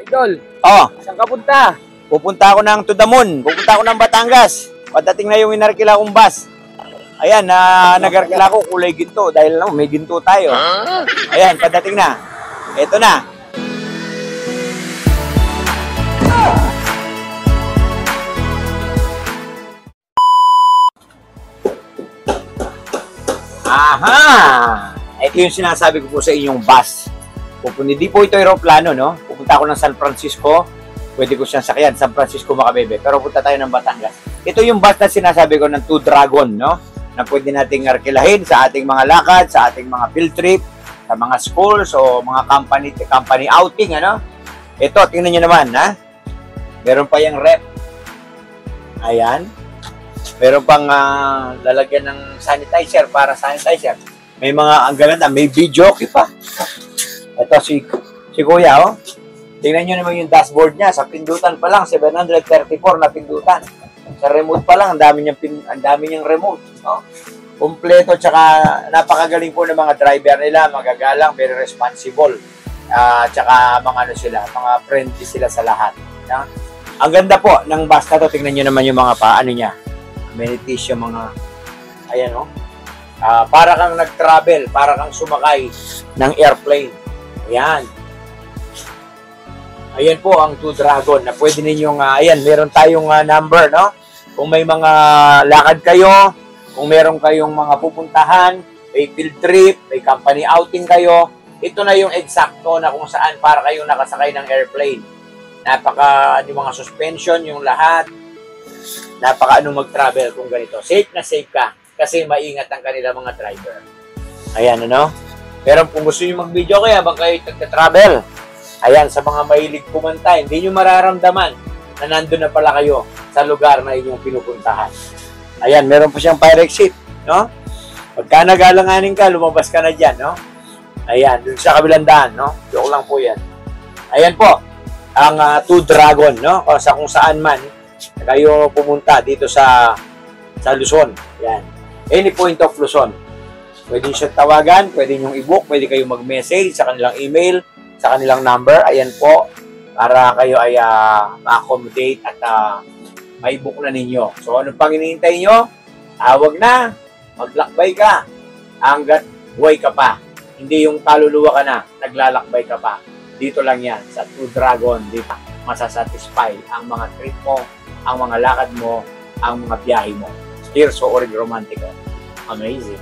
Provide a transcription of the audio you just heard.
Idol, Oh, saan ka punta? pupunta ako ng to the moon. Pupunta ako ng Batangas. Pagdating na yung inarkila kong bus. Ayan, nag-arkila ko kulay ginto dahil may ginto tayo. Ayan, pagdating na. Ito na. Aha! Ito yung sinasabi ko po sa inyong bus. Hindi po ito aeroplano, no? Pupunta ako ng San Francisco. Pwede ko siyang sakyan, San Francisco, Macabebe. Pero punta tayo ng Batangas. Ito yung bus na sinasabi ko ng Two Dragon, no? Na pwede nating arkilahin sa ating mga lakad, sa ating mga field trip, sa mga schools o mga company outing, ano? Ito, tingnan nyo naman, ha? Meron pa yung rep. Ayan. Meron pang lalagyan ng sanitizer para sanitizer. May mga, ang ganda, may video pa. Ito si Kuya, oh. Tingnan nyo naman yung dashboard niya. Sa pindutan pa lang, 734 na pindutan. Sa remote pa lang, ang dami niyang remote. No? Kompleto, tsaka napakagaling po ng mga driver nila. Magagalang, very responsible. Tsaka mga friendly sila sa lahat. No? Ang ganda po ng bus na to. Tingnan nyo naman yung mga paano niya. Amenities yung mga, ayan, oh. Para kang nag-travel, para kang sumakay ng airplane. Ayan. Ayan po ang Two Dragon na pwede ninyong, ayan, meron tayong number, no? Kung may mga lakad kayo, kung meron kayong mga pupuntahan, may field trip, may company outing kayo, ito na yung eksakto na kung saan para kayong nakasakay ng airplane. Yung mga suspension, yung lahat, mag-travel kung ganito. Safe na safe ka kasi maingat ang kanila mga driver. Ayan, ano? Pero kung gusto nyo mag-video kayo habang kayo nag-travel, ayan, sa mga mahilig kumanta, hindi nyo mararamdaman na nandun na pala kayo sa lugar na inyong pinupuntahan. Ayan, meron po siyang fire exit, no? Pagka nagalanganin ka, lumabas ka na dyan, no? Ayan, dun sa kabilang daan, no? Joke lang po yan. Ayan po, ang Two Dragon, no? O sa kung saan man kayo pumunta dito sa Luzon. Ayan. Any point of Luzon. Pwede nyo siya tawagan, pwede nyo i-book, pwede kayo mag-message sa kanilang email, sa kanilang number. Ayan po, para kayo ay ma-accommodate at may-book na ninyo. So, ano pang hinihintay nyo? Tawag na, maglakbay ka, hanggat buhay ka pa. Hindi yung kaluluwa ka na, naglalakbay ka pa. Dito lang yan, sa Two Dragon, dito masasatisfy ang mga trip mo, ang mga lakad mo, ang mga biyahe mo. Tirso or romantico. Amazing.